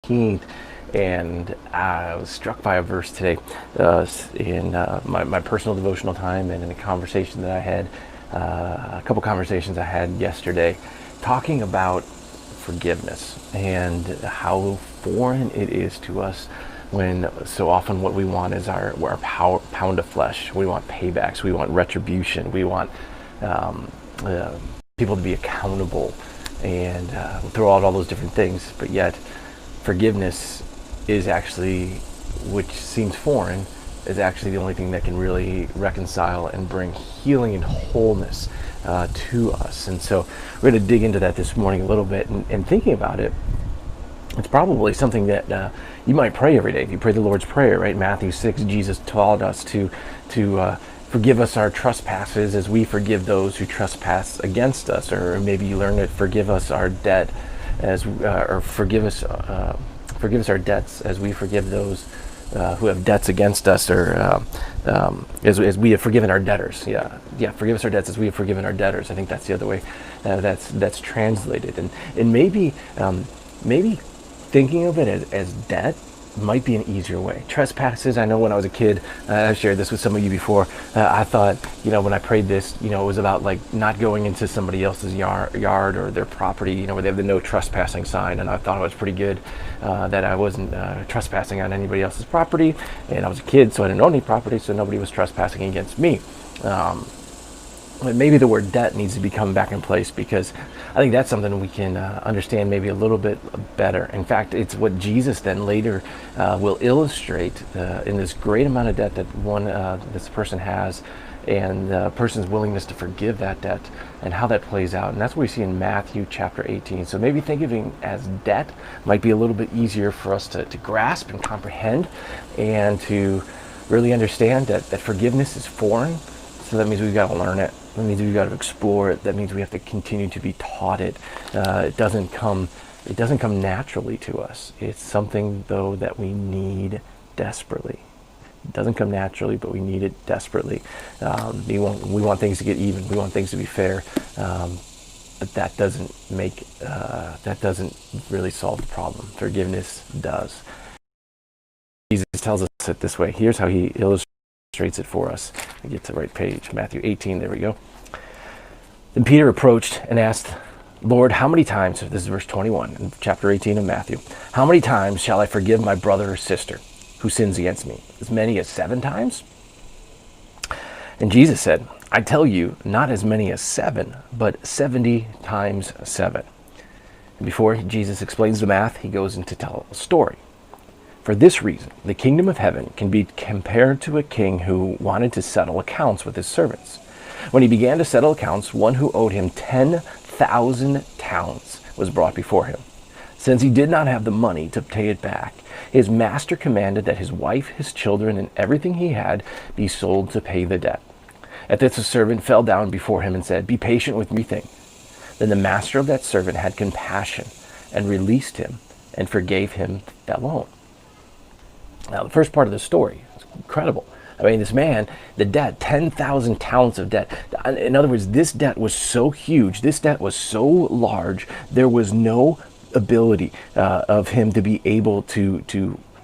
15th, and I was struck by a verse today in my personal devotional time, and in a conversation that I had, a couple conversations I had yesterday, talking about forgiveness and how foreign it is to us when so often what we want is our pound of flesh. We want paybacks, we want retribution, we want people to be accountable, and throw out all those different things. But yet forgiveness is actually, which seems foreign, is actually the only thing that can really reconcile and bring healing and wholeness to us. And so we're going to dig into that this morning a little bit, and thinking about it, it's probably something that you might pray every day. If you pray the Lord's Prayer, right? Matthew 6, Jesus taught us to forgive us our trespasses as we forgive those who trespass against us. Or maybe you learn to forgive us our debt or forgive us our debts as we forgive those who have debts against us, or as we have forgiven our debtors. Forgive us our debts as we have forgiven our debtors. I think that's the other way that's translated. And maybe thinking of it as debt might be an easier way. Trespasses, I know when I was a kid, I've shared this with some of you before, I thought, when I prayed this, it was about like not going into somebody else's yard or their property, where they have the no trespassing sign, and I thought it was pretty good that I wasn't trespassing on anybody else's property, and I was a kid, so I didn't own any property, so nobody was trespassing against me. But maybe the word debt needs to be coming back in place, because I think that's something we can understand maybe a little bit better. In fact, it's what Jesus then later will illustrate in this great amount of debt that this person has, and the person's willingness to forgive that debt, and how that plays out. And that's what we see in Matthew chapter 18. So maybe thinking of it as debt might be a little bit easier for us to grasp and comprehend, and to really understand that forgiveness is foreign. So that means we've got to learn it. That means we've got to explore it. That means we have to continue to be taught it. It doesn't come naturally to us. It's something, though, that we need desperately. It doesn't come naturally, but we need it desperately. We want things to get even. We want things to be fair. But that doesn't really solve the problem. Forgiveness does. Jesus tells us it this way. Here's how he illustrates it for us. I get to the right page. Matthew 18, there we go. Then Peter approached and asked, Lord, how many times, this is verse 21 in chapter 18 of Matthew, how many times shall I forgive my brother or sister who sins against me? As many as 7 times? And Jesus said, I tell you, not as many as 7, but 70 times 7. And before Jesus explains the math, he goes into tell a story. For this reason, the kingdom of heaven can be compared to a king who wanted to settle accounts with his servants. When he began to settle accounts, one who owed him 10,000 talents was brought before him. Since he did not have the money to pay it back, his master commanded that his wife, his children, and everything he had be sold to pay the debt. At this, the servant fell down before him and said, Be patient with me, Then the master of that servant had compassion and released him and forgave him that loan. Now, the first part of the story is incredible. I mean, this man, the debt, 10,000 talents of debt. In other words, this debt was so huge, this debt was so large, there was no ability of him to be able to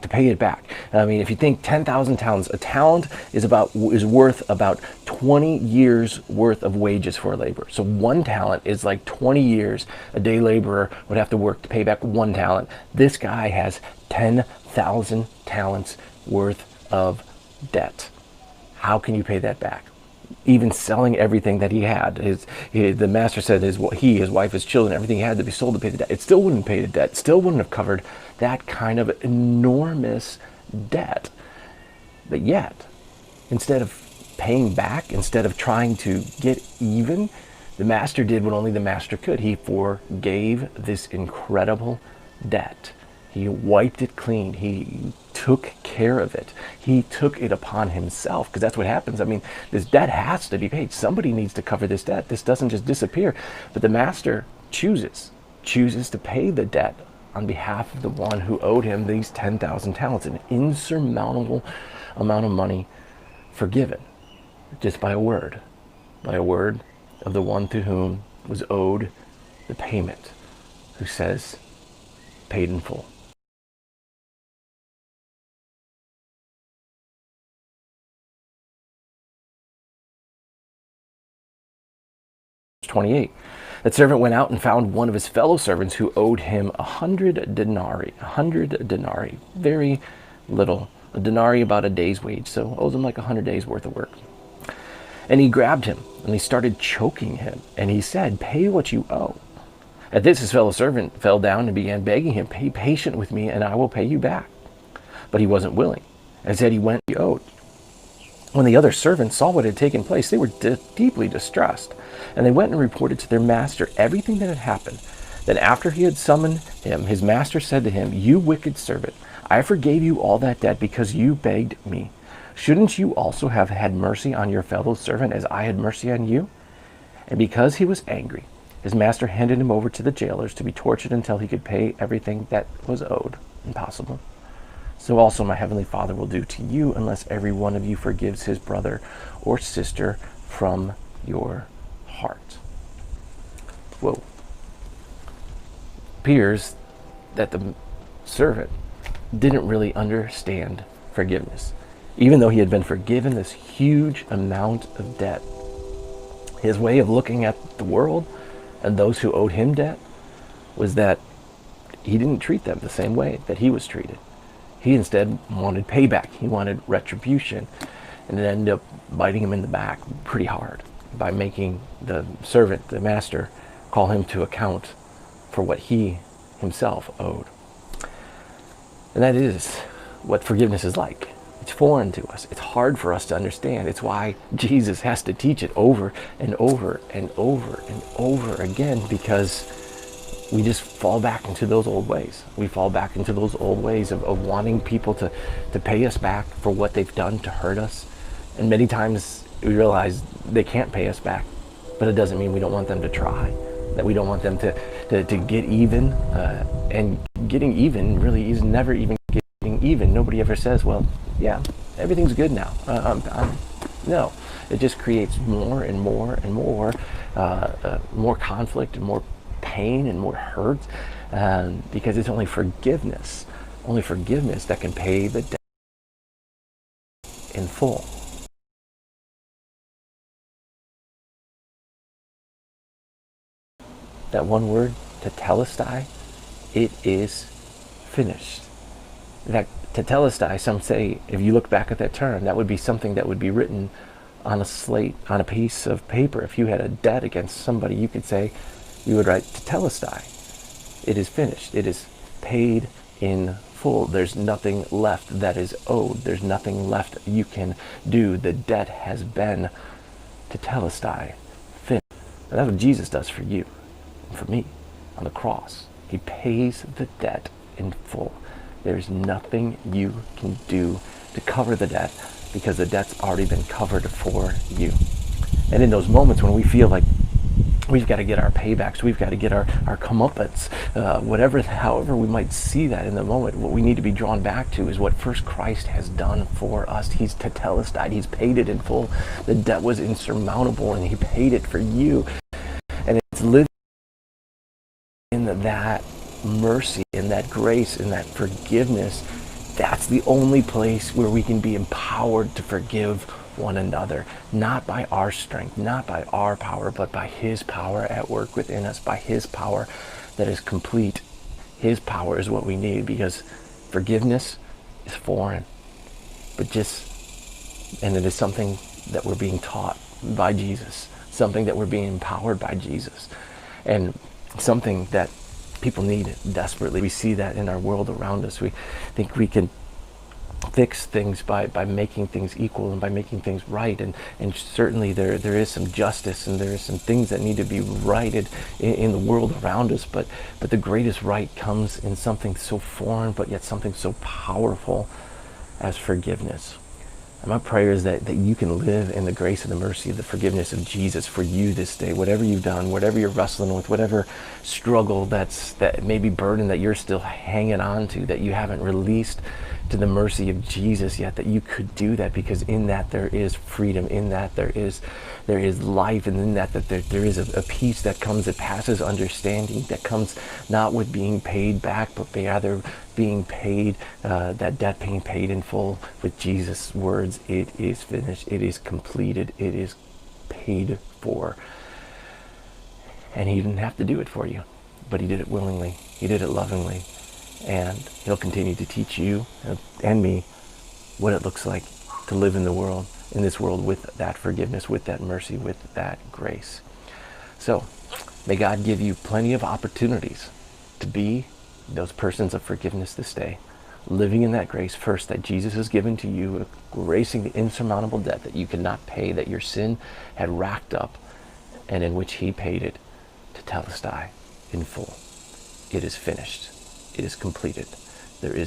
pay it back. I mean, if you think 10,000 talents, a talent is worth about 20 years worth of wages for a laborer. So 1 talent is like 20 years a day laborer would have to work to pay back 1 talent. This guy has 10,000 talents worth of debt. How can you pay that back? Even selling everything that he had. The master said his wife, his children, everything he had to be sold to pay the debt. It still wouldn't pay the debt. It still wouldn't have covered that kind of enormous debt. But yet, instead of paying back, instead of trying to get even, the master did what only the master could. He forgave this incredible debt. He wiped it clean. He took care of it. He took it upon himself, because that's what happens. I mean, this debt has to be paid. Somebody needs to cover this debt. This doesn't just disappear. But the master chooses to pay the debt on behalf of the one who owed him these 10,000 talents, an insurmountable amount of money forgiven just by a word of the one to whom was owed the payment, who says, paid in full. 28. That servant went out and found one of his fellow servants who owed him 100 denarii. 100 denarii. Very little. A denarii about a day's wage, so owes him like 100 days worth of work. And he grabbed him and he started choking him. And he said, "Pay what you owe." At this, his fellow servant fell down and began begging him, "Be patient with me and I will pay you back." But he wasn't willing. Instead, he went and he owed. When the other servants saw what had taken place, they were deeply distressed. And they went and reported to their master everything that had happened. Then after he had summoned him, his master said to him, "You wicked servant, I forgave you all that debt because you begged me. Shouldn't you also have had mercy on your fellow servant as I had mercy on you?" And because he was angry, his master handed him over to the jailers to be tortured until he could pay everything that was owed. Impossible. So also my heavenly Father will do to you unless every one of you forgives his brother or sister from your heart. Whoa. Appears that the servant didn't really understand forgiveness. Even though he had been forgiven this huge amount of debt, his way of looking at the world and those who owed him debt was that he didn't treat them the same way that he was treated. He instead wanted payback. He wanted retribution. And it ended up biting him in the back pretty hard by making the servant, the master, call him to account for what he himself owed. And that is what forgiveness is like. It's foreign to us. It's hard for us to understand. It's why Jesus has to teach it over and over and over and over again, because we just fall back into those old ways. We fall back into those old ways of wanting people to pay us back for what they've done to hurt us. And many times we realize they can't pay us back, but it doesn't mean we don't want them to try, that we don't want them to get even. And getting even really is never even getting even. Nobody ever says, "Well, yeah, everything's good now." No, it just creates more and more and more conflict and more pain and more hurt, because it's only forgiveness that can pay the debt in full. That one word, tetelestai, it is finished. That tetelestai, some say, if you look back at that term, that would be something that would be written on a slate, on a piece of paper. If you had a debt against somebody, you could say, you would write tetelestai. It is finished. It is paid in full. There's nothing left that is owed. There's nothing left you can do. The debt has been tetelestai, finished. And that's what Jesus does for you and for me on the cross. He pays the debt in full. There's nothing you can do to cover the debt, because the debt's already been covered for you. And in those moments when we feel like we've got to get our paybacks, we've got to get our comeuppance, however we might see that in the moment, what we need to be drawn back to is what first Christ has done for us. He's tetelestai. He's paid it in full. The debt was insurmountable, and he paid it for you. And it's living in that mercy, in that grace, in that forgiveness. That's the only place where we can be empowered to forgive one another, not by our strength, not by our power, but by his power at work within us, by his power that is complete. His power is what we need, because forgiveness is foreign, and it is something that we're being taught by Jesus, something that we're being empowered by Jesus, and something that people need desperately. We see that in our world around us. We think we can fix things by making things equal and by making things right, and certainly there is some justice and there is some things that need to be righted in the world around us, but the greatest right comes in something so foreign but yet something so powerful as forgiveness. And my prayer is that you can live in the grace and the mercy of the forgiveness of Jesus for you this day. Whatever you've done, whatever you're wrestling with, whatever struggle that may be burden that you're still hanging on to, that you haven't released to the mercy of Jesus yet, that you could do that, because in that there is freedom, in that there is life, and in that there is a peace that comes, that passes understanding, that comes not with being paid back, but rather being paid, that debt being paid in full with Jesus' words, "It is finished, it is completed, it is paid for." And he didn't have to do it for you, but he did it willingly. He did it lovingly. And he'll continue to teach you and me what it looks like to live in this world with that forgiveness, with that mercy, with that grace. So may God give you plenty of opportunities to be those persons of forgiveness this day, living in that grace first that Jesus has given to you, erasing the insurmountable debt that you could not pay, that your sin had racked up, and in which he paid it to Telestai in full. It is finished. It is completed. There is